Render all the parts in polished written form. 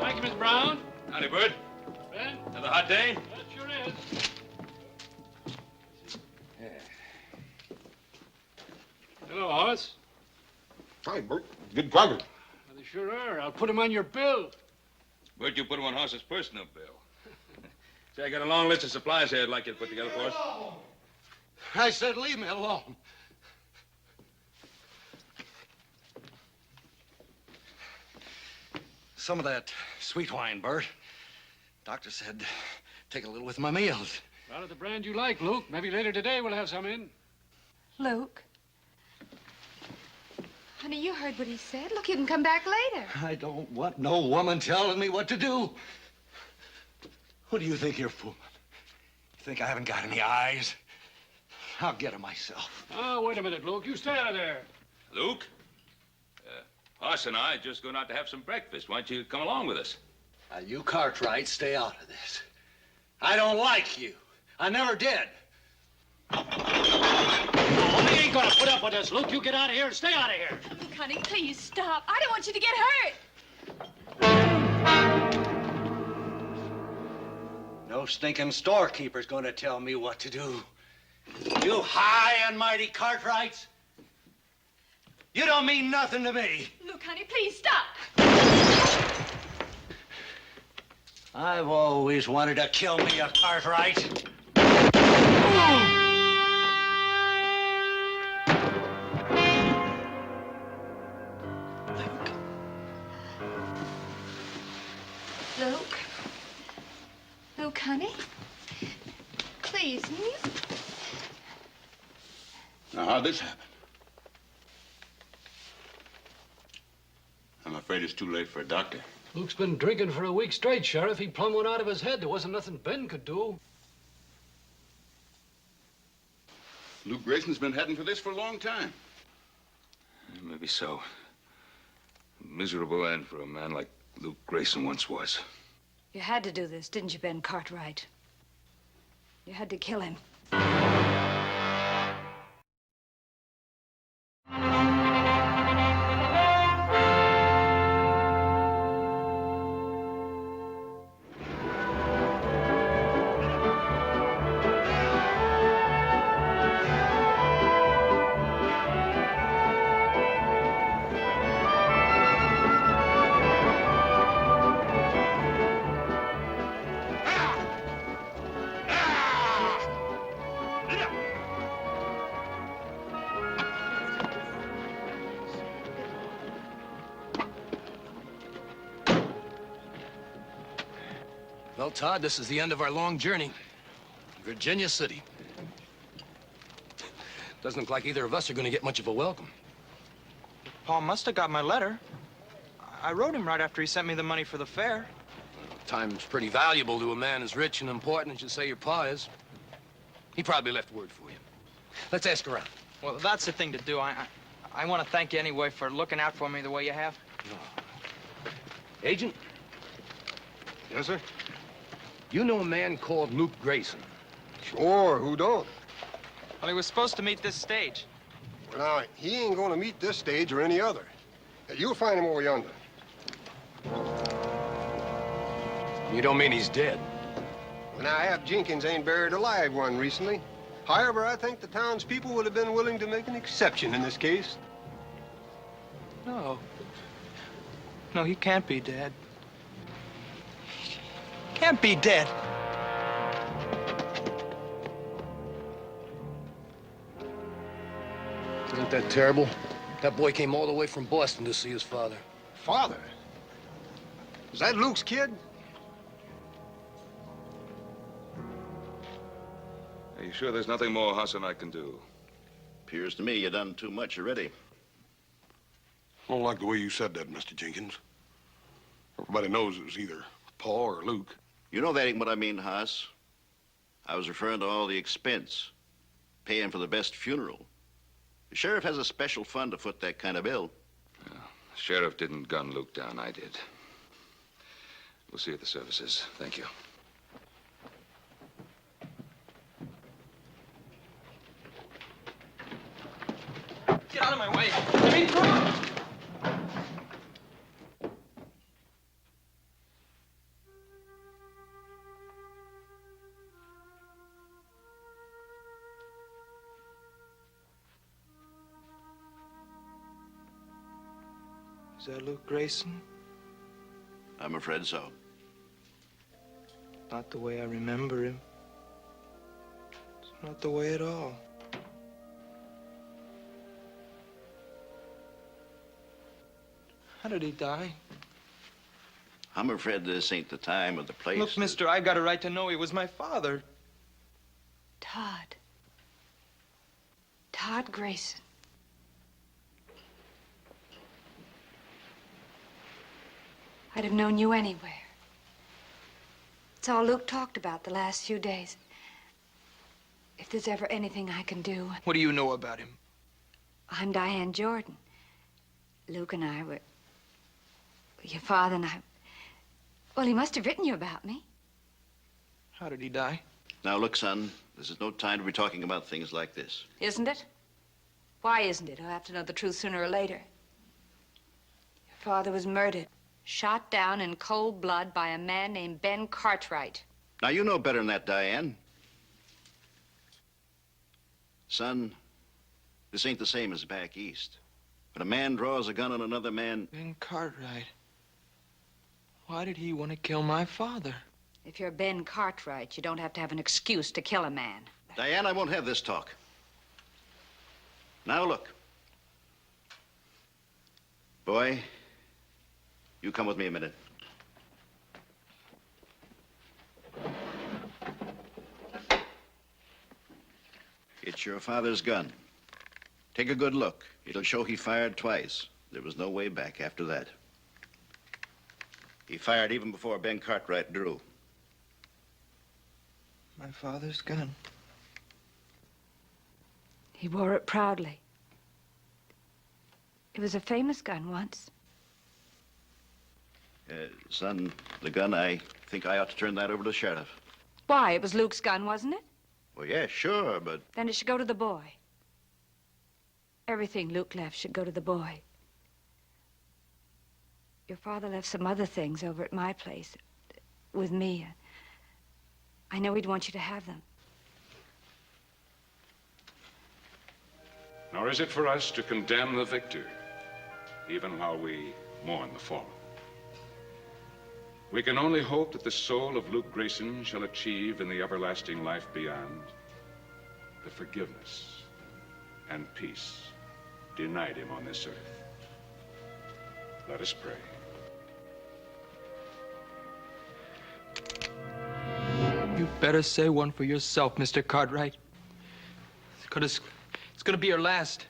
Thank you, Miss Brown. Howdy, Bert. Ben? Another hot day? That sure is. Hello, Horace. Hi, Bert. Good driver. Well, they sure are. I'll put him on your bill. Bert, you put him on Hoss's personal bill. Say, I got a long list of supplies here I'd like you to put together for us. I said leave me alone. Some of that sweet wine, Bert. Doctor said take a little with my meals. Out of the brand you like, Luke. Maybe later today we'll have some in. Luke? Honey, you heard what he said. Look, you can come back later. I don't want no woman telling me what to do. What do you think you're fooling? You think I haven't got any eyes? I'll get them myself. Oh, wait a minute, Luke. You stay out of there. Luke? Hoss and I are just going out to have some breakfast. Why don't you come along with us? Now, you Cartwright, stay out of this. I don't like you. I never did. Oh, they ain't gonna put up with this, Luke. You get out of here and stay out of here. Look, honey, please stop. I don't want you to get hurt. No stinking storekeeper's gonna tell me what to do. You high and mighty Cartwrights. You don't mean nothing to me. Look, honey, please stop. I've always wanted to kill me a Cartwright. Luke? Luke, honey? Please, will you? Now, how'd this happen? I'm afraid it's too late for a doctor. Luke's been drinking for a week straight, Sheriff. He plumb went out of his head. There wasn't nothing Ben could do. Luke Grayson's been heading for this for a long time. Maybe so. A miserable end for a man like Luke Grayson once was. You had to do this, didn't you, Ben Cartwright? You had to kill him. Well, Todd, this is the end of our long journey. Virginia City. Doesn't look like either of us are going to get much of a welcome. Paul must have got my letter. I wrote him right after he sent me the money for the fare. Time's pretty valuable to a man as rich and important as you say your pa is. He probably left word for you. Let's ask around. Well, that's the thing to do. I want to thank you anyway for looking out for me the way you have. Agent? Yes, sir? You know a man called Luke Grayson? Sure, who don't? Well, he was supposed to meet this stage. Well, now, he ain't gonna meet this stage or any other. You'll find him over yonder. You don't mean he's dead? Well, now, Ab Jenkins ain't buried a live one recently. However, I think the townspeople would have been willing to make an exception in this case. No. No, he can't be dead. Can't be dead. Ain't that terrible? That boy came all the way from Boston to see his father. Father? Is that Luke's kid? Are you sure there's nothing more Hoss and I can do? Appears to me you done too much already. I don't like the way you said that, Mr. Jenkins. Everybody knows it was either Paul or Luke. You know that ain't what I mean, Haas. I was referring to all the expense, paying for the best funeral. The sheriff has a special fund to foot that kind of bill. Yeah, the sheriff didn't gun Luke down, I did. We'll see you at the services. Thank you. Get out of my way. I mean, come on. Is that Luke Grayson? I'm afraid so. Not the way I remember him. It's not the way at all. How did he die? I'm afraid this ain't the time or the place. Look, mister, I've got a right to know he was my father. Todd. Todd Grayson. I'd have known you anywhere. It's all Luke talked about the last few days. If there's ever anything I can do. What do you know about him? I'm Diane Jordan. Luke and I were... Your father and I... Well, he must have written you about me. How did he die? Now, look, son, this is no time to be talking about things like this. Isn't it? Why isn't it? I'll have to know the truth sooner or later. Your father was murdered. Shot down in cold blood by a man named Ben Cartwright. Now, you know better than that, Diane. Son, this ain't the same as back east. When a man draws a gun on another man... Ben Cartwright. Why did he want to kill my father? If you're Ben Cartwright, you don't have to have an excuse to kill a man. Diane, I won't have this talk. Now, look. Boy, you come with me a minute. It's your father's gun. Take a good look. It'll show he fired twice. There was no way back after that. He fired even before Ben Cartwright drew. My father's gun. He wore it proudly. It was a famous gun once. Son, the gun, I think I ought to turn that over to the sheriff. Why? It was Luke's gun, wasn't it? Well, yeah, sure, but... Then it should go to the boy. Everything Luke left should go to the boy. Your father left some other things over at my place with me. I know he'd want you to have them. Nor is it for us to condemn the victor, even while we mourn the fallen. We can only hope that the soul of Luke Grayson shall achieve in the everlasting life beyond the forgiveness and peace denied him on this earth. Let us pray. You better say one for yourself, Mr. Cartwright. It's gonna be your last.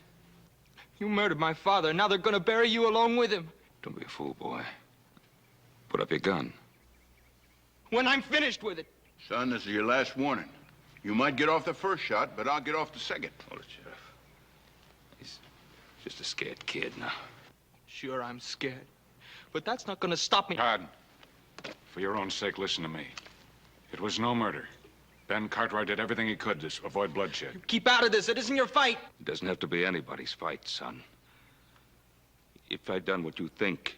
You murdered my father, and now they're gonna bury you along with him. Don't be a fool, boy. Put up your gun. When I'm finished with it. Son, this is your last warning. You might get off the first shot, but I'll get off the second. Hold it, Sheriff. He's just a scared kid now. Sure, I'm scared. But that's not gonna stop me. Todd, for your own sake, listen to me. It was no murder. Ben Cartwright did everything he could to avoid bloodshed. Keep out of this. It isn't your fight. It doesn't have to be anybody's fight, son. If I'd done what you think,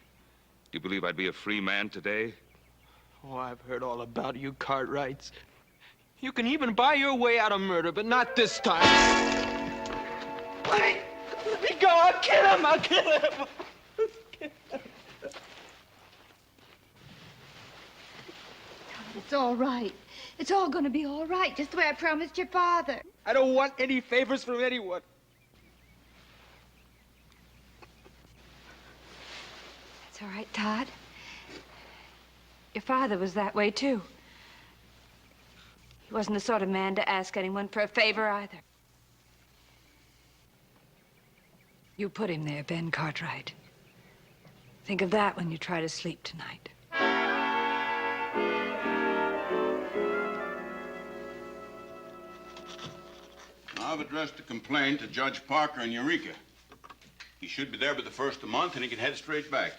do you believe I'd be a free man today? Oh, I've heard all about you, Cartwrights. You can even buy your way out of murder, but not this time. Let me go. I'll kill him. I'll kill him. It's all right. It's all going to be all right, just the way I promised your father. I don't want any favors from anyone. It's all right, Todd. Your father was that way, too. He wasn't the sort of man to ask anyone for a favor, either. You put him there, Ben Cartwright. Think of that when you try to sleep tonight. I've addressed the complaint to Judge Parker in Eureka. He should be there by the first of the month, and he can head straight back.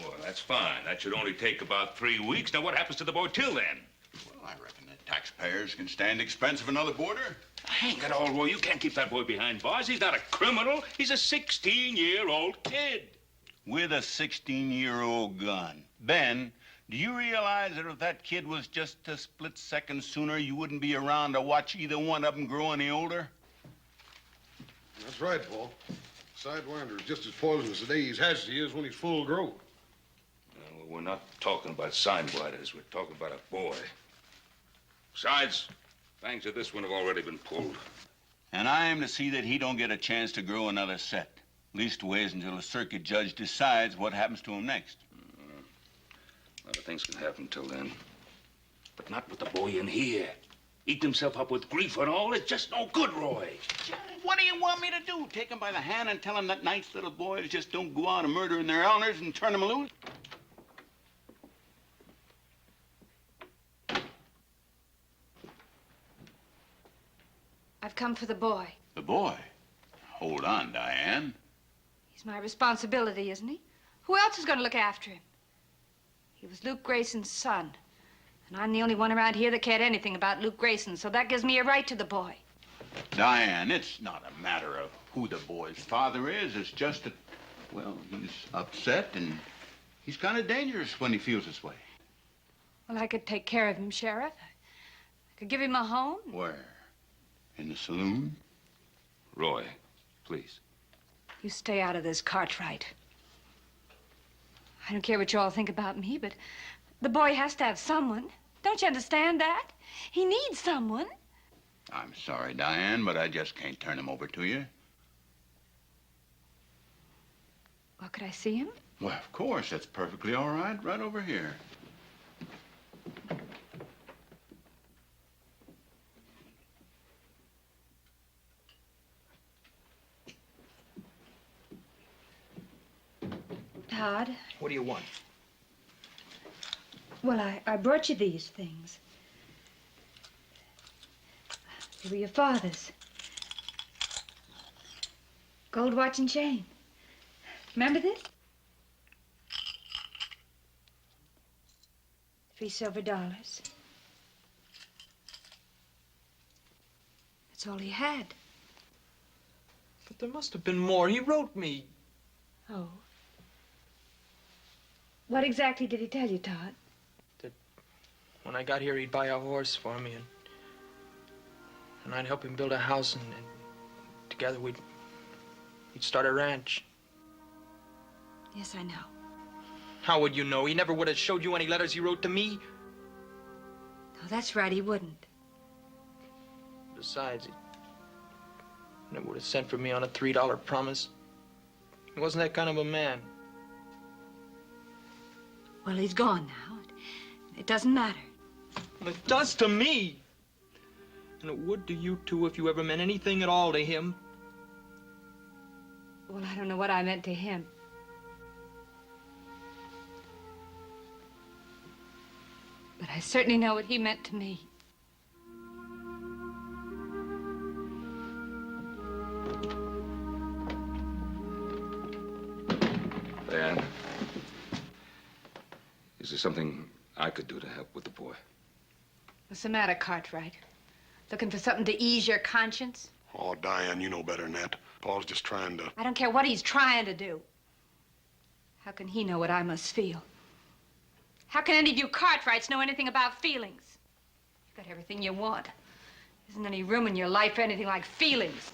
Well, that's fine. That should only take about 3 weeks. Now, what happens to the boy till then? Well, I reckon the taxpayers can stand the expense of another boarder. Hang it all, Roy. You can't keep that boy behind bars. He's not a criminal. He's a 16-year-old kid. With a 16-year-old gun. Ben, do you realize that if that kid was just a split second sooner, you wouldn't be around to watch either one of them grow any older? That's right, Paul. Sidewinder is just as poisonous the day he's hatched as he is when he's full grown. Well, we're not talking about sidewinders. We're talking about a boy. Besides, fangs of this one have already been pulled. And I am to see that he don't get a chance to grow another set. Leastways until a circuit judge decides what happens to him next. A lot of things can happen till then. But not with the boy in here. Eating himself up with grief and all. It's just no good, Roy. What do you want me to do? Take him by the hand and tell him that nice little boys just don't go out and murdering their elders and turn them loose? I've come for the boy. The boy? Hold on, Diane. He's my responsibility, isn't he? Who else is going to look after him? He was Luke Grayson's son. And I'm the only one around here that cared anything about Luke Grayson, so that gives me a right to the boy. Diane, it's not a matter of who the boy's father is. It's just that, well, he's upset and he's kind of dangerous when he feels this way. Well, I could take care of him, Sheriff. I could give him a home. Where? In the saloon? Roy, please. You stay out of this, Cartwright. I don't care what you all think about me, but the boy has to have someone. Don't you understand that? He needs someone. I'm sorry, Diane, but I just can't turn him over to you. Well, could I see him? Well, of course. That's perfectly all right. Right over here. Todd? What do you want? Well, I brought you these things. They were your father's. Gold watch and chain. Remember this? $3 silver. That's all he had. But there must have been more. He wrote me. Oh. What exactly did he tell you, Todd? That when I got here, he'd buy a horse for me, and I'd help him build a house, and together we'd start a ranch. Yes, I know. How would you know? He never would have showed you any letters he wrote to me. No, that's right, he wouldn't. Besides, he never would have sent for me on a $3 promise. He wasn't that kind of a man. Well, he's gone now. It doesn't matter. Well, it does to me. And it would to you, too, if you ever meant anything at all to him. Well, I don't know what I meant to him. But I certainly know what he meant to me. Diane, is there something I could do to help with the boy? What's the matter, Cartwright? Looking for something to ease your conscience? Oh, Diane, you know better than that. Paul's just trying to... I don't care what he's trying to do. How can he know what I must feel? How can any of you Cartwrights know anything about feelings? You've got everything you want. Isn't any room in your life for anything like feelings?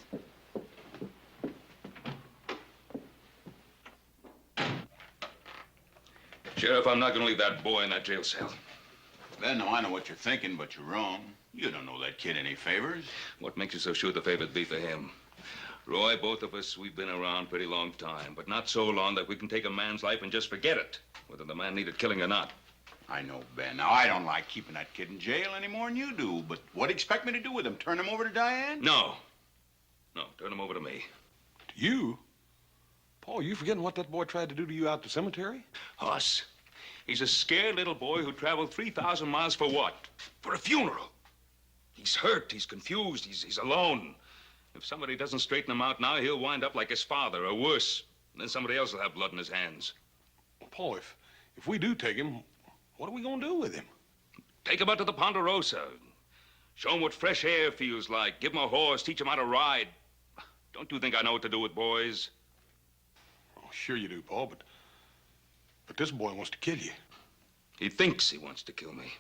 Sheriff, I'm not going to leave that boy in that jail cell. Ben, now I know what you're thinking, but you're wrong. You don't know that kid any favors. What makes you so sure the favor'd be for him? Roy, both of us, we've been around a pretty long time, but not so long that we can take a man's life and just forget it, whether the man needed killing or not. I know, Ben. Now, I don't like keeping that kid in jail any more than you do, but what do you expect me to do with him? Turn him over to Diane? No. No, turn him over to me. To you? Paul, you forgetting what that boy tried to do to you out at the cemetery? Us? He's a scared little boy who traveled 3,000 miles for what? For a funeral. He's hurt, he's confused, he's alone. If somebody doesn't straighten him out now, he'll wind up like his father, or worse. And then somebody else will have blood in his hands. Well, Paul, if we do take him, what are we going to do with him? Take him out to the Ponderosa. Show him what fresh air feels like. Give him a horse, teach him how to ride. Don't you think I know what to do with boys? Oh, sure you do, Paul, but this boy wants to kill you. He thinks he wants to kill me.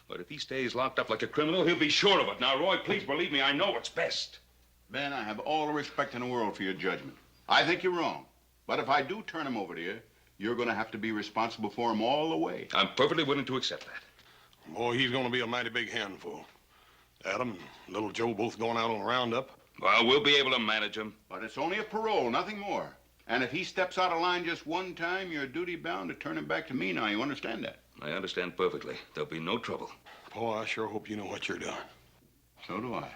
But if he stays locked up like a criminal, he'll be sure of it. Now, Roy, please believe me, I know what's best. Ben, I have all the respect in the world for your judgment. I think you're wrong. But if I do turn him over to you, you're going to have to be responsible for him all the way. I'm perfectly willing to accept that. Boy, he's going to be a mighty big handful. Adam and little Joe both going out on a roundup. Well, we'll be able to manage him. But it's only a parole, nothing more. And if he steps out of line just one time, you're duty-bound to turn him back to me now. You understand that? I understand perfectly. There'll be no trouble. Boy, I sure hope you know what you're doing. So do I.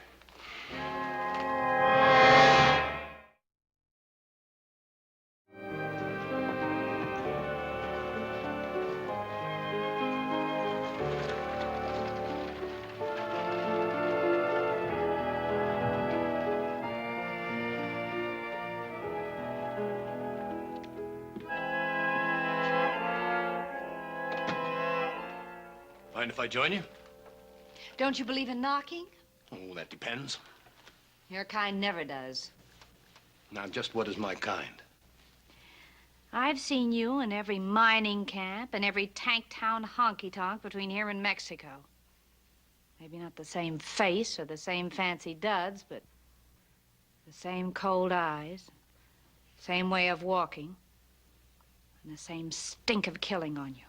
Mind if I join you? Don't you believe in knocking? Oh, that depends. Your kind never does. Now, just what is my kind? I've seen you in every mining camp and every tank town honky-tonk between here and Mexico. Maybe not the same face or the same fancy duds, but the same cold eyes, same way of walking, and the same stink of killing on you.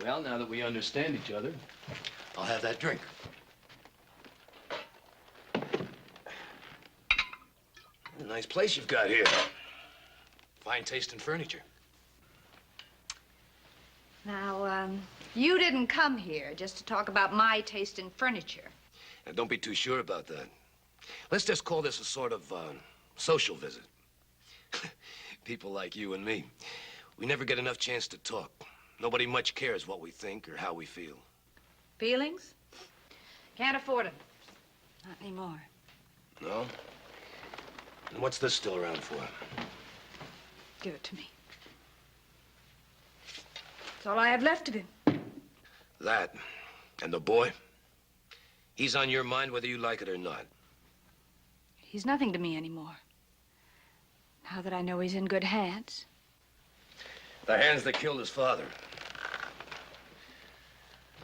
Well, now that we understand each other, I'll have that drink. A nice place you've got here. Fine taste in furniture. Now, you didn't come here just to talk about my taste in furniture. Now, don't be too sure about that. Let's just call this a sort of social visit. People like you and me, we never get enough chance to talk. Nobody much cares what we think or how we feel. Feelings? Can't afford them. Not anymore. No? And what's this still around for? Give it to me. It's all I have left of him. That and the boy, he's on your mind whether you like it or not. He's nothing to me anymore. Now that I know he's in good hands. The hands that killed his father.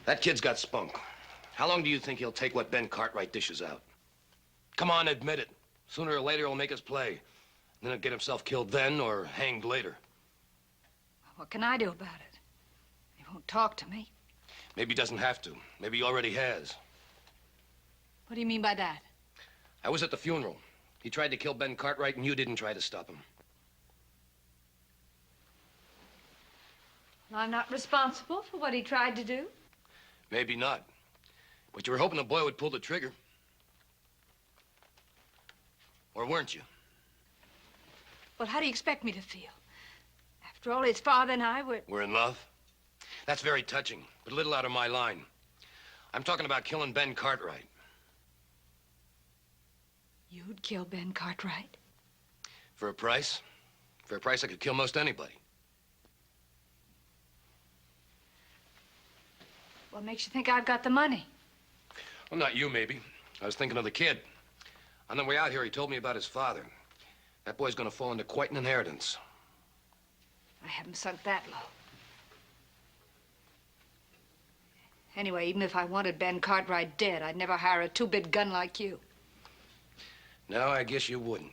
That kid's got spunk. How long do you think he'll take what Ben Cartwright dishes out? Come on, admit it. Sooner or later, he'll make his play. Then he'll get himself killed then or hanged later. What can I do about it? He won't talk to me. Maybe he doesn't have to. Maybe he already has. What do you mean by that? I was at the funeral. He tried to kill Ben Cartwright, and you didn't try to stop him. I'm not responsible for what he tried to do. Maybe not. But you were hoping the boy would pull the trigger. Or weren't you? Well, how do you expect me to feel? After all, his father and I were... We're in love? That's very touching, but a little out of my line. I'm talking about killing Ben Cartwright. You'd kill Ben Cartwright? For a price? For a price I could kill most anybody. What makes you think I've got the money? Well, not you, maybe. I was thinking of the kid. On the way out here, he told me about his father. That boy's gonna fall into quite an inheritance. I haven't sunk that low. Anyway, even if I wanted Ben Cartwright dead, I'd never hire a two-bit gun like you. No, I guess you wouldn't.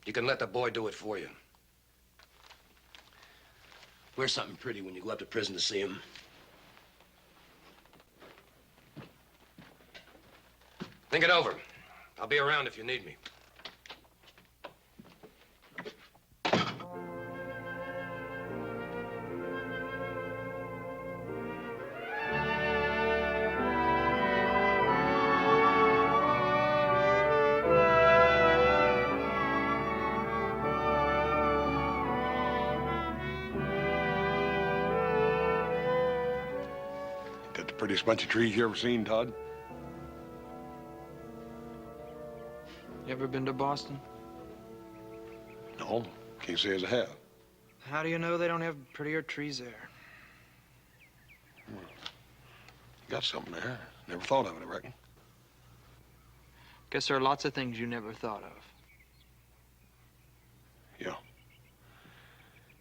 You can let the boy do it for you. Wear something pretty when you go up to prison to see him. Think it over. I'll be around if you need me. That the prettiest bunch of trees you ever seen, Todd? You ever been to Boston? No, can't say as I have. How do you know they don't have prettier trees there? You got something there. Never thought of it, I reckon. Guess there are lots of things you never thought of. Yeah.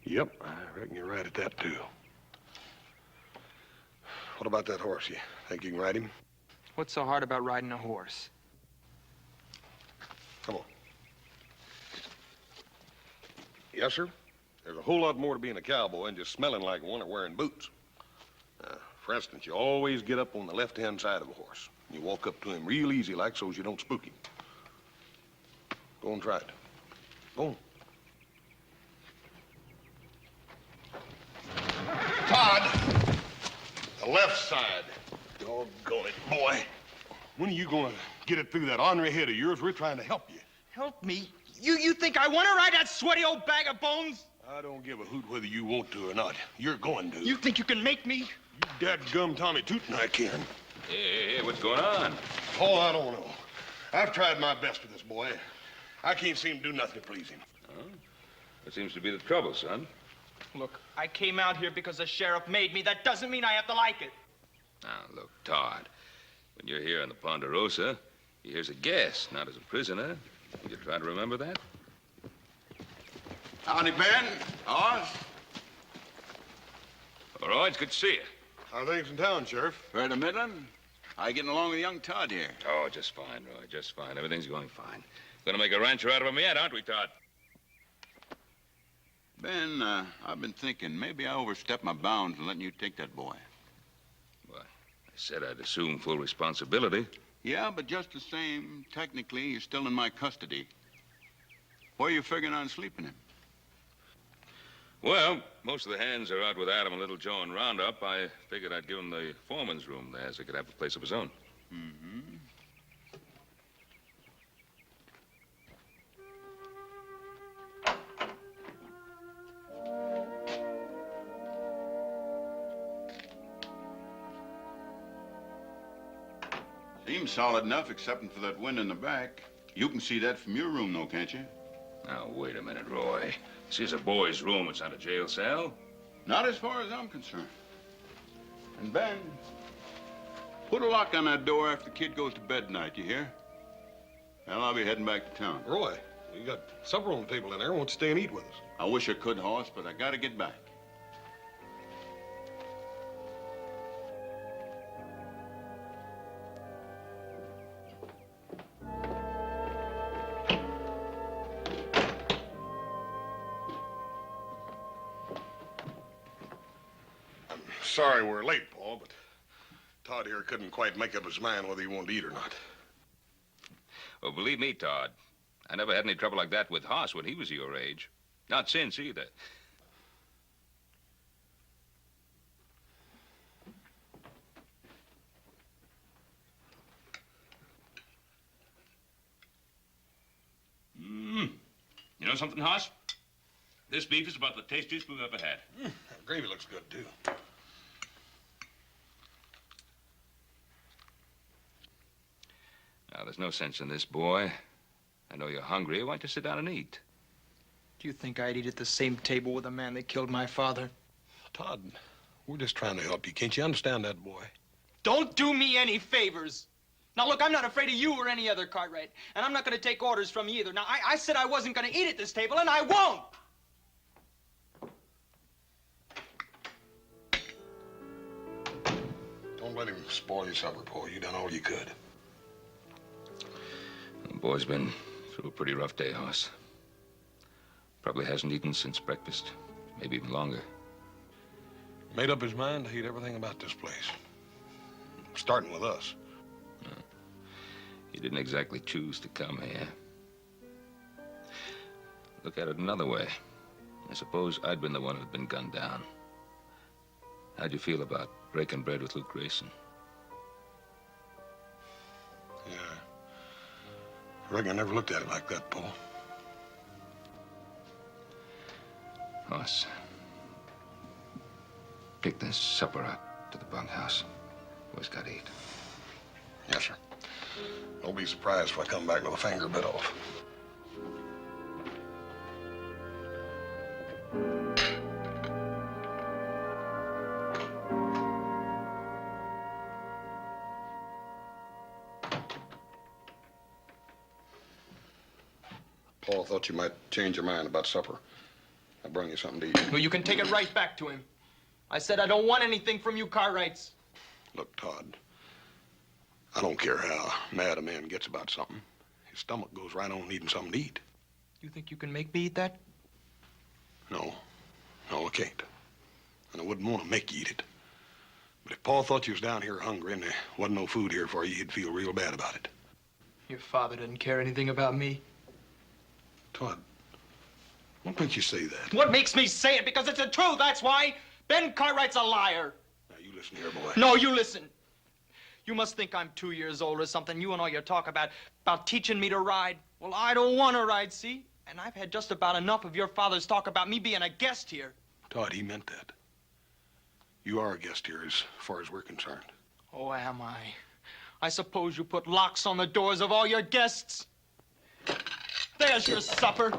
Yep, I reckon you're right at that, too. What about that horse? You think you can ride him? What's so hard about riding a horse? Come on. Yes, sir. There's a whole lot more to being a cowboy than just smelling like one or wearing boots. For instance, you always get up on the left-hand side of a horse. You walk up to him real easy like so as you don't spook him. Go and try it. Go on. Todd! The left side. Doggone it, boy. When are you going to get it through that ornery head of yours? We're trying to help you. Help me? You think I want to ride that sweaty old bag of bones? I don't give a hoot whether you want to or not. You're going to. You think you can make me? You dadgum Tommy Tootin' I can. Hey, what's going on? Oh, I don't know. I've tried my best with this boy. I can't seem to do nothing to please him. Huh? What seems to be the trouble, son? Look, I came out here because the sheriff made me. That doesn't mean I have to like it. Now, look, Todd, when you're here in the Ponderosa, you're here as a guest, not as a prisoner. You try to remember that? Howdy, Ben. Oz. All right, it's good to see you. How are things in town, Sheriff? Right to Midland. How you getting along with young Todd here? Oh, just fine, Roy, just fine. Everything's going fine. Gonna make a rancher out of him yet, aren't we, Todd? Ben, I've been thinking maybe I overstepped my bounds in letting you take that boy. Well, I said I'd assume full responsibility. Yeah, but just the same, technically, you're still in my custody. Where are you figuring on sleeping him? Well, most of the hands are out with Adam and Little Joe and Roundup. I figured I'd give him the foreman's room there so he could have a place of his own. Mm-hmm. Seems solid enough, excepting for that wind in the back. You can see that from your room, though, can't you? Now, wait a minute, Roy. This is a boy's room. It's not a jail cell. Not as far as I'm concerned. And Ben, put a lock on that door after the kid goes to bed tonight, you hear? Well, I'll be heading back to town. Roy, we got supper on the table in there. Won't you stay and eat with us? I wish I could, Hoss, but I gotta get back. Sorry we're late, Paul, but Todd here couldn't quite make up his mind whether he wanted to eat or not. Well, believe me, Todd, I never had any trouble like that with Hoss when he was your age. Not since, either. You know something, Hoss? This beef is about the tastiest we've ever had. That gravy looks good, too. Now, there's no sense in this, boy. I know you're hungry. Why don't you sit down and eat? Do you think I'd eat at the same table with the man that killed my father? Todd, we're just trying to help you. Can't you understand that, boy? Don't do me any favors. Now, look, I'm not afraid of you or any other Cartwright, and I'm not going to take orders from you either. Now, I said I wasn't going to eat at this table, and I won't. Don't let him spoil your supper, Paul. You done all you could. The boy's been through a pretty rough day, Hoss. Probably hasn't eaten since breakfast, maybe even longer. Made up his mind to hate everything about this place. Starting with us. He didn't exactly choose to come here. Look at it another way. I suppose I'd been the one who'd been gunned down. How'd you feel about breaking bread with Luke Grayson? Yeah. I reckon I never looked at it like that, Paul. Hoss, pick this supper up to the bunkhouse. Boys got to eat. Yes, sir. Don't be surprised if I come back with a finger bit off. Paul thought you might change your mind about supper. I brought you something to eat. Well, you can take it right back to him. I said I don't want anything from you Cartwrights. Look, Todd, I don't care how mad a man gets about something. His stomach goes right on needing something to eat. You think you can make me eat that? No. No, I can't. And I wouldn't want to make you eat it. But if Paul thought you was down here hungry and there wasn't no food here for you, he'd feel real bad about it. Your father doesn't care anything about me. Todd, what makes you say that? What makes me say it? Because it's the truth, that's why. Ben Cartwright's a liar. Now, you listen here, boy. No, you listen. You must think I'm 2 years old or something. You and all your talk about teaching me to ride. Well, I don't want to ride, see? And I've had just about enough of your father's talk about me being a guest here. Todd, he meant that. You are a guest here as far as we're concerned. Oh, am I? I suppose you put locks on the doors of all your guests. There's your supper.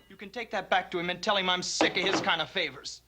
You can take that back to him and tell him I'm sick of his kind of favors.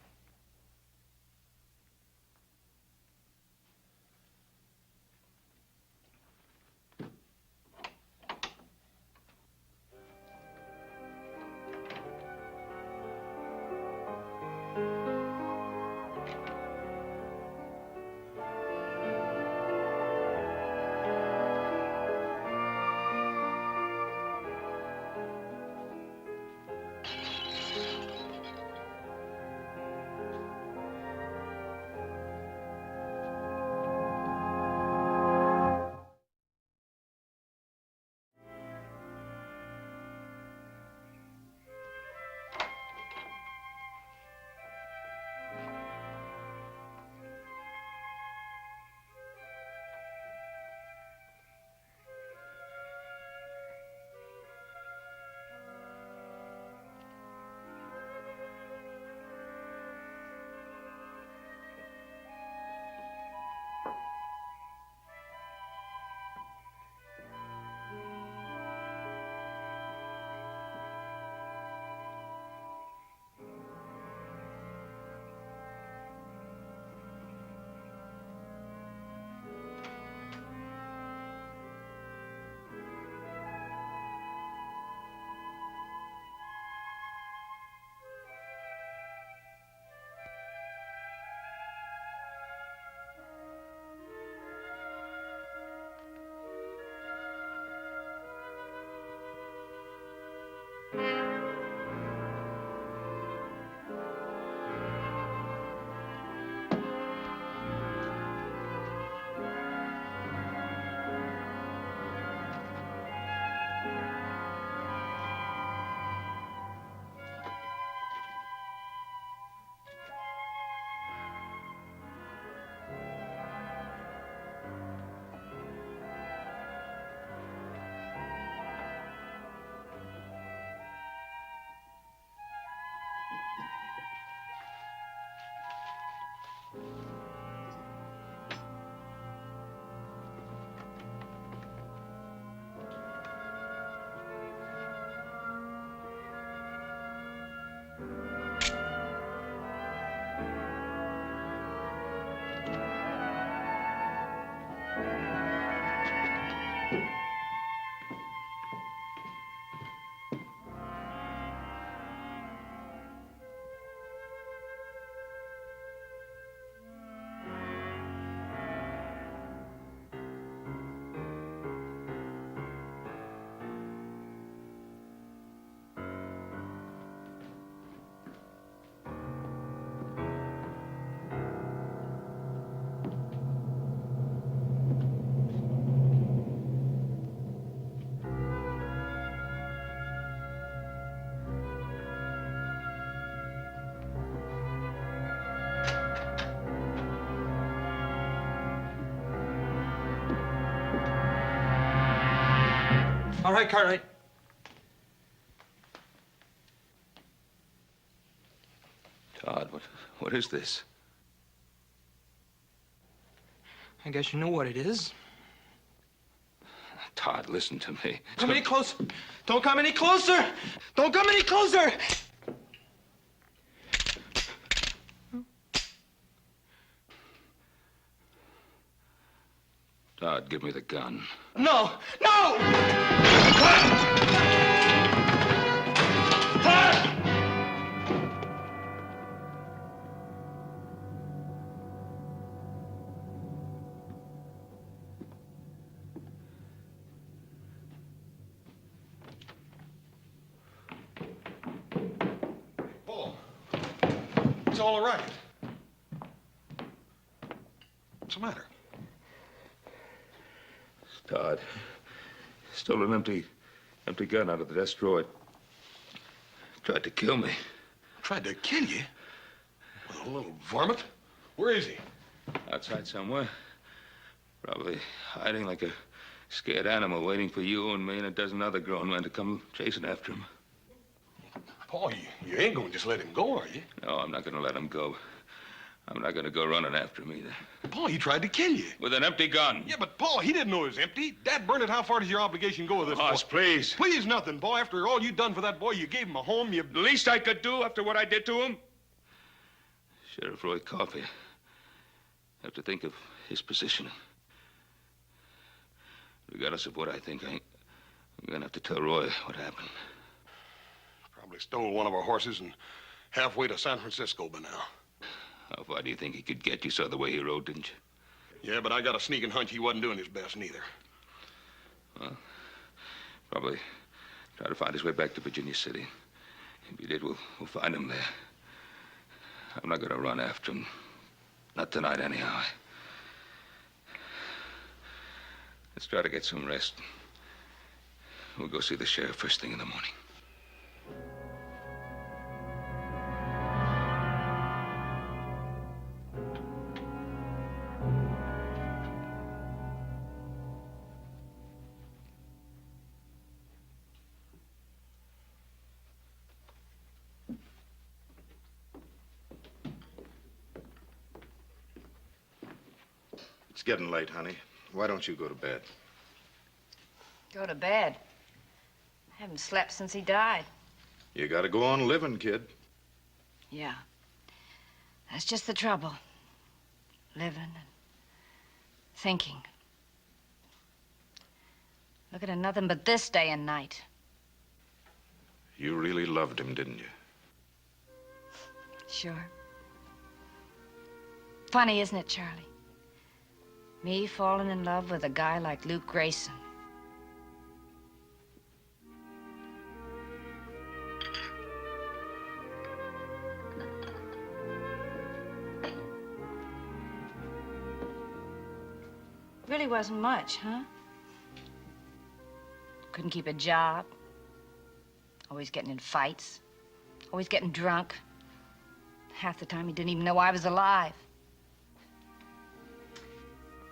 All right, Cartwright. Todd, what is this? I guess you know what it is. Todd, listen to me. Come any closer. Don't come any closer. Don't come any closer. Todd, give me the gun. No! No! Paul. It's all right. What's the matter? Todd. Stole an empty gun out of the desk drawer. Tried to kill me. Tried to kill you? Well, a little varmint. Where is he? Outside somewhere. Probably hiding like a scared animal, waiting for you and me and a dozen other grown men to come chasing after him. Paul, you ain't gonna just let him go, are you? No, I'm not gonna let him go. I'm not gonna go running after him either. Paul, he tried to kill you. With an empty gun. Yeah, but Paul, he didn't know it was empty. Dad Bernard, how far does your obligation go with this Hoss, boy? please. Please nothing, boy. After all you done for that boy, you gave him a home, you... The least I could do after what I did to him? Sheriff Roy Coffey. Have to think of his position. Regardless of what I think, I'm gonna have to tell Roy what happened. Probably stole one of our horses and halfway to San Francisco by now. How far do you think he could get? You saw the way he rode, didn't you? Yeah, but I got a sneaking hunch he wasn't doing his best neither. Well, probably try to find his way back to Virginia City. If he did, we'll find him there. I'm not gonna run after him. Not tonight, anyhow. Let's try to get some rest. We'll go see the sheriff first thing in the morning. It's getting late, honey. Why don't you go to bed? Go to bed. I haven't slept since he died. You gotta go on living, kid. Yeah. That's just the trouble. Living and thinking. Looking at nothing but this day and night. You really loved him, didn't you? Sure. Funny, isn't it, Charlie? Me falling in love with a guy like Luke Grayson. Really wasn't much, huh? Couldn't keep a job. Always getting in fights. Always getting drunk. Half the time he didn't even know I was alive.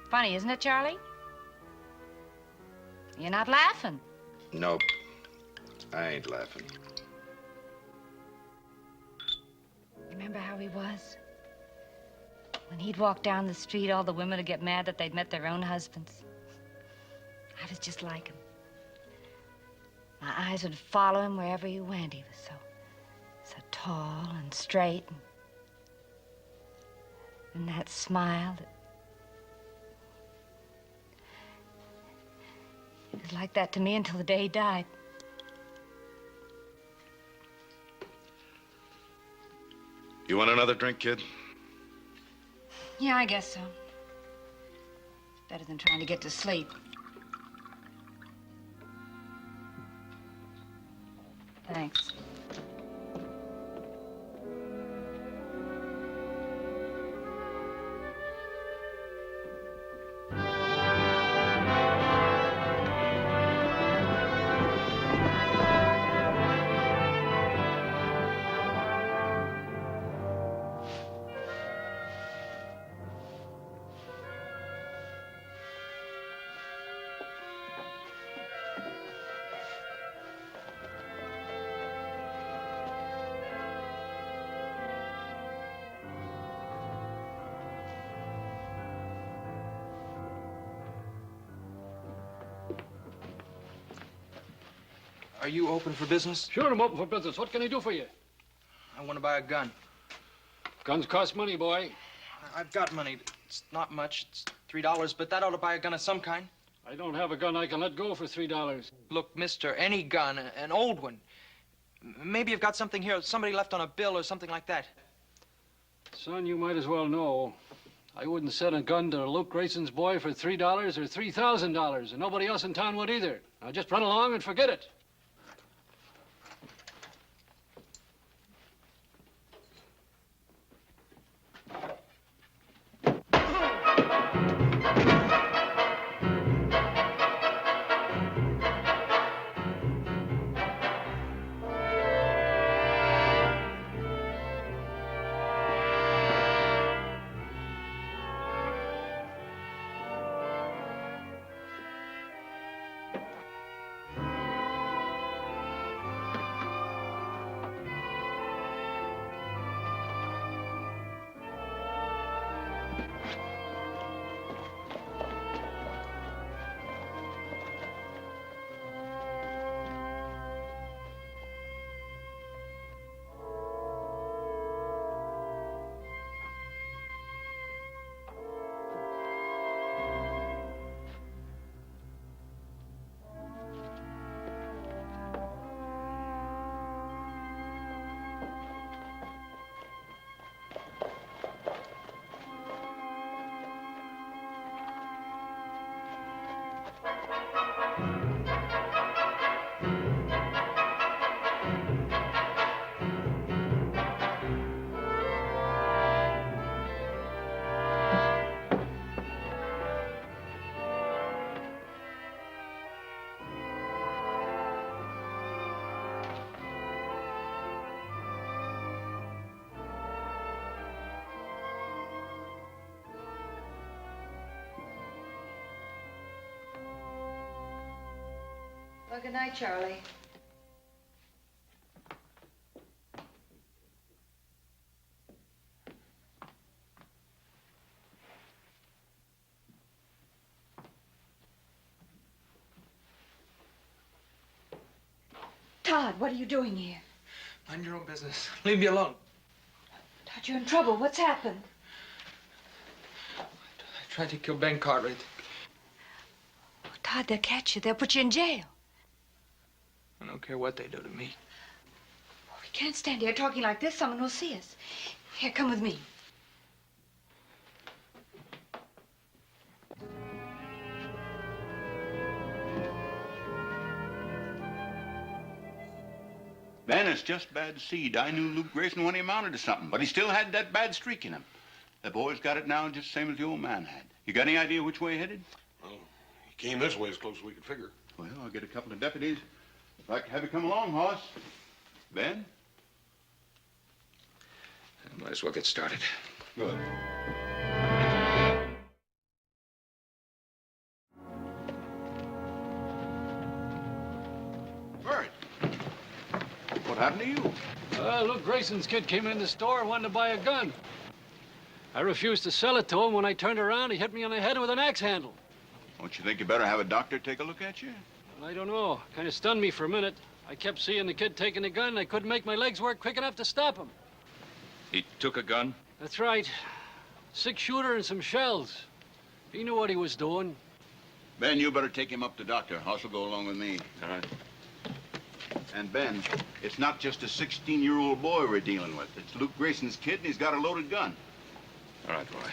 Funny, isn't it, Charlie? You're not laughing. Nope. I ain't laughing. Remember how he was? When he'd walk down the street, all the women would get mad that they'd met their own husbands. I was just like him. My eyes would follow him wherever he went. He was so tall and straight. And that smile that... It was like that to me until the day he died. You want another drink, kid? Yeah, I guess so. Better than trying to get to sleep. Thanks. Are you open for business? Sure, I'm open for business. What can I do for you? I want to buy a gun. Guns cost money, boy. I've got money. It's not much. It's $3, but that ought to buy a gun of some kind. I don't have a gun I can let go for $3. Look, mister, any gun, an old one. Maybe you've got something here, somebody left on a bill or something like that. Son, you might as well know. I wouldn't sell a gun to Luke Grayson's boy for $3 or $3,000, and nobody else in town would either. Now just run along and forget it. Well, good night, Charlie. Todd, what are you doing here? Mind your own business. Leave me alone. Todd, you're in trouble. What's happened? I tried to kill Ben Cartwright. Oh, Todd, they'll catch you. They'll put you in jail. I don't care what they do to me. Oh, we can't stand here talking like this. Someone will see us. Here, come with me. Ben, it's just bad seed. I knew Luke Grayson when he amounted to something, but he still had that bad streak in him. The boy's got it now just the same as the old man had. You got any idea which way he headed? Well, he came this way as close as we could figure. Well, I'll get a couple of deputies. I'd like to have you come along, Hoss. Ben? I might as well get started. Good. Bert, what happened to you? Luke Grayson's kid came in the store and wanted to buy a gun. I refused to sell it to him. When I turned around, he hit me on the head with an axe handle. Don't you think you better have a doctor take a look at you? I don't know. Kind of stunned me for a minute. I kept seeing the kid taking the gun, and I couldn't make my legs work quick enough to stop him. He took a gun? That's right. 6-shooter and some shells. He knew what he was doing. Ben, you better take him up to doctor. Hoss will go along with me. All right. And Ben, it's not just a 16-year-old boy we're dealing with. It's Luke Grayson's kid, and he's got a loaded gun. All right, Roy.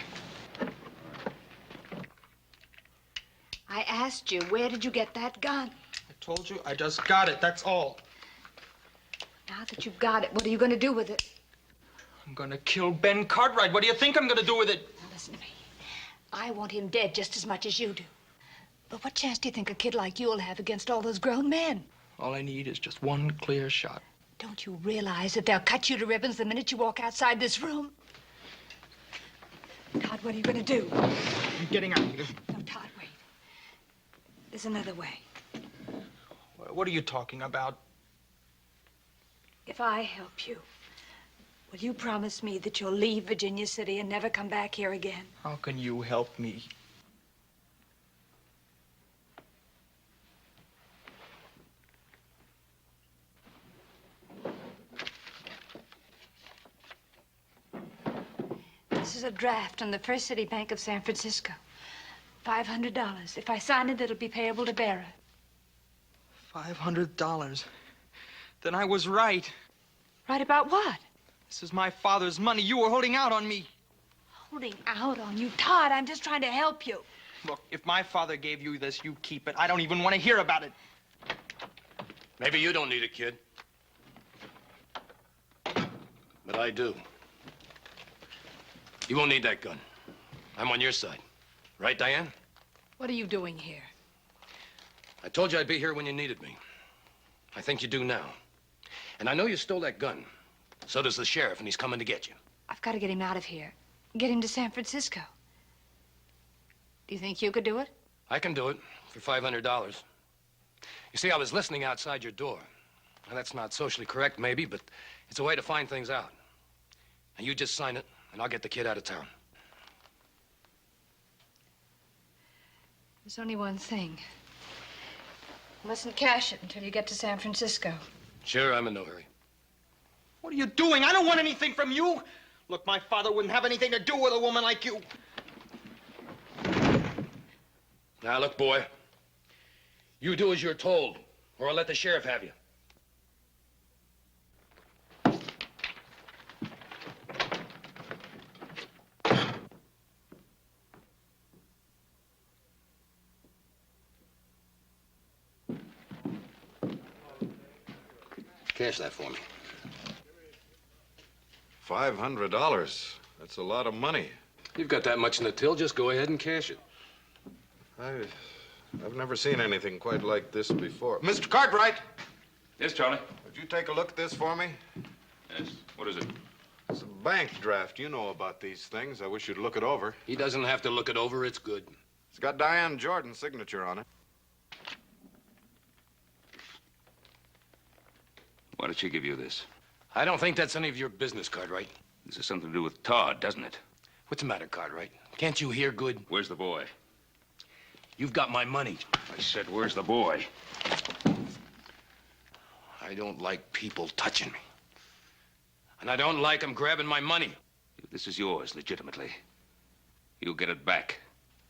I asked you, where did you get that gun? I told you, I just got it, that's all. Now that you've got it, what are you going to do with it? I'm gonna kill Ben Cartwright. What do you think I'm gonna do with it? Now, listen to me. I want him dead just as much as you do. But what chance do you think a kid like you'll have against all those grown men? All I need is just one clear shot. Don't you realize that they'll cut you to ribbons the minute you walk outside this room? Todd, what are you going to do? I'm getting out of here. No, Todd, wait. There's another way. What are you talking about? If I help you, will you promise me that you'll leave Virginia City and never come back here again? How can you help me? This is a draft on the First City Bank of San Francisco. $500. If I sign it, it'll be payable to bearer. $500. Then I was right. Right about what? This is my father's money. You were holding out on me. Holding out on you. Todd, I'm just trying to help you. Look, if my father gave you this, you keep it. I don't even want to hear about it. Maybe you don't need it, kid. But I do. You won't need that gun. I'm on your side. Right, Diane? What are you doing here? I told you I'd be here when you needed me. I think you do now. And I know you stole that gun. So does the sheriff, and he's coming to get you. I've got to get him out of here. Get him to San Francisco. Do you think you could do it? I can do it for $500. You see, I was listening outside your door. Now, that's not socially correct, maybe, but it's a way to find things out. Now, you just sign it, and I'll get the kid out of town. There's only one thing. You mustn't cash it until you get to San Francisco. Sure, I'm in no hurry. What are you doing? I don't want anything from you. Look, my father wouldn't have anything to do with a woman like you. Now, look, boy. You do as you're told, or I'll let the sheriff have you. Cash that for me. $500. That's a lot of money. You've got that much in the till, just go ahead and cash it. I've never seen anything quite like this before. Mr. Cartwright! Yes, Charlie? Would you take a look at this for me? Yes. What is it? It's a bank draft. You know about these things. I wish you'd look it over. He doesn't have to look it over. It's good. It's got Diane Jordan's signature on it. Why did she give you this? I don't think that's any of your business, Cartwright. This has something to do with Todd, doesn't it? What's the matter, Cartwright? Can't you hear good? Where's the boy? You've got my money. I said, where's the boy? I don't like people touching me. And I don't like them grabbing my money. This is yours, legitimately. You'll get it back.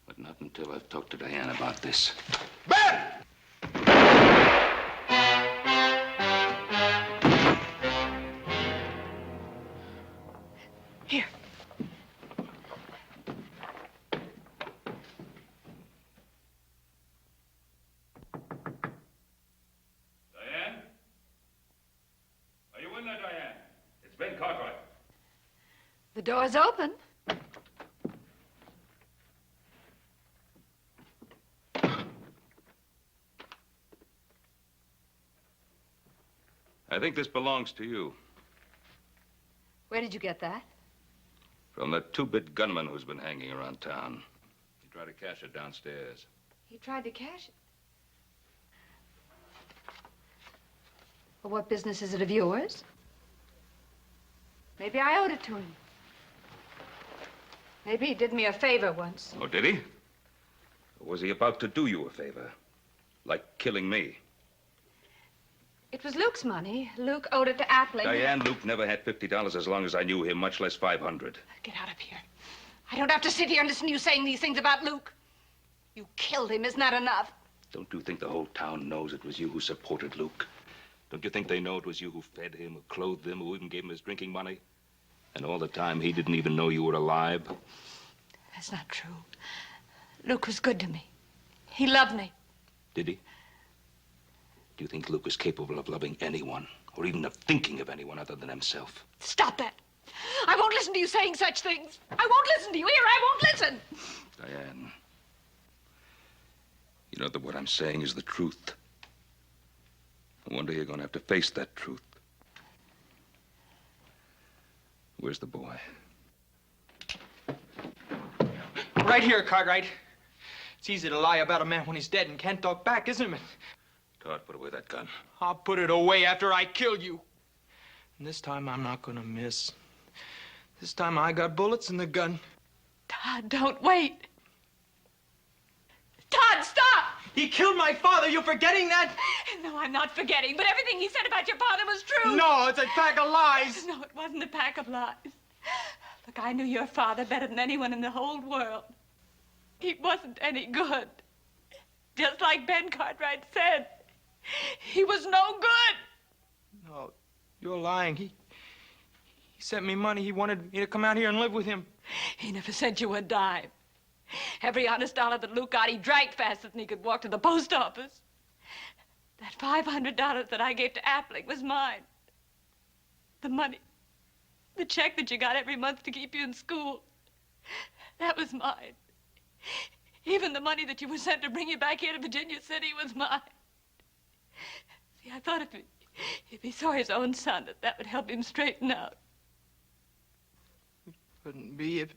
But not until I've talked to Diane about this. Ben! Here. Diane? Are you in there, Diane? It's Ben Cartwright. The door's open. I think this belongs to you. Where did you get that? From that two-bit gunman who's been hanging around town. He tried to cash it downstairs. He tried to cash it. Well, what business is it of yours? Maybe I owed it to him. Maybe he did me a favor once. Oh, did he? Or was he about to do you a favor? Like killing me? It was Luke's money. Luke owed it to Appling. Diane, Luke never had $50 as long as I knew him, much less 500. Get out of here. I don't have to sit here and listen to you saying these things about Luke. You killed him. Isn't that enough? Don't you think the whole town knows it was you who supported Luke? Don't you think they know it was you who fed him, who clothed him, who even gave him his drinking money? And all the time, he didn't even know you were alive? That's not true. Luke was good to me. He loved me. Did he? Do you think Luke is capable of loving anyone, or even of thinking of anyone other than himself? Stop that. I won't listen to you saying such things. I won't listen to you. Here, I won't listen. Diane, you know that what I'm saying is the truth. One day you're going to have to face that truth. Where's the boy? Right here, Cartwright. It's easy to lie about a man when he's dead and can't talk back, isn't it? Todd, put away that gun. I'll put it away after I kill you. And this time I'm not gonna miss. This time I got bullets in the gun. Todd, don't wait. Todd, stop! He killed my father. You forgetting that? No, I'm not forgetting, but everything he said about your father was true. No, it's a pack of lies. No, it wasn't a pack of lies. Look, I knew your father better than anyone in the whole world. He wasn't any good. Just like Ben Cartwright said. He was no good. No, you're lying. He sent me money. He wanted me to come out here and live with him. He never sent you a dime. Every honest dollar that Luke got, he dragged faster than he could walk to the post office. That $500 that I gave to Appling was mine. The money, the check that you got every month to keep you in school, that was mine. Even the money that you were sent to bring you back here to Virginia City was mine. See, I thought if he saw his own son, that would help him straighten out. Couldn't be if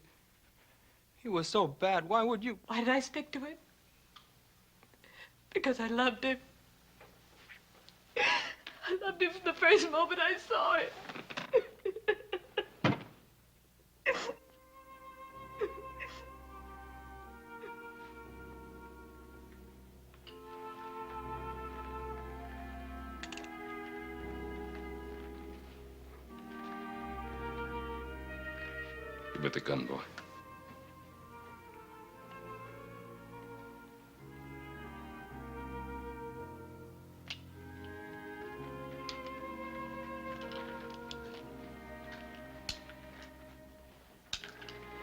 he was so bad. Why would you? Why did I stick to him? Because I loved him. I loved him from the first moment I saw him. me the gun, boy.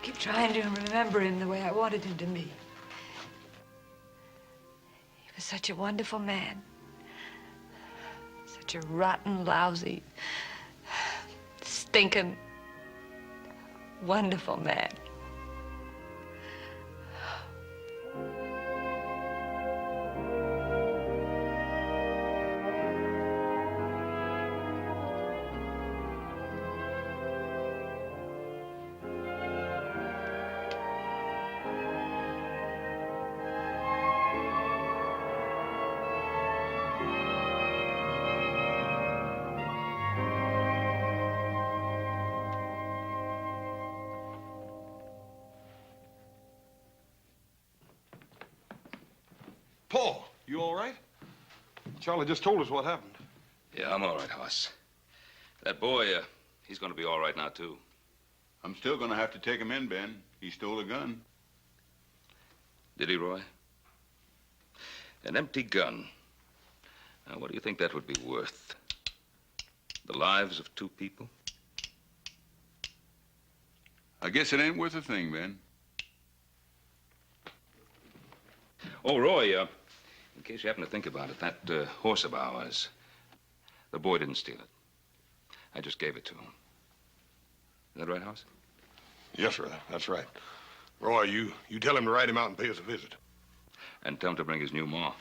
Keep trying to remember him the way I wanted him to be. He was such a wonderful man. Such a rotten, lousy, stinking, wonderful man. Paul, you all right? Charlie just told us what happened. Yeah, I'm all right, Hoss. That boy, he's gonna be all right now, too. I'm still gonna have to take him in, Ben. He stole a gun. Did he, Roy? An empty gun. Now, what do you think that would be worth? The lives of 2 people? I guess it ain't worth a thing, Ben. Oh, Roy, in case you happen to think about it, that horse of ours, the boy didn't steal it. I just gave it to him. Is that right, Hoss? Yes, sir, that's right. Roy, you tell him to ride him out and pay us a visit. And tell him to bring his new ma.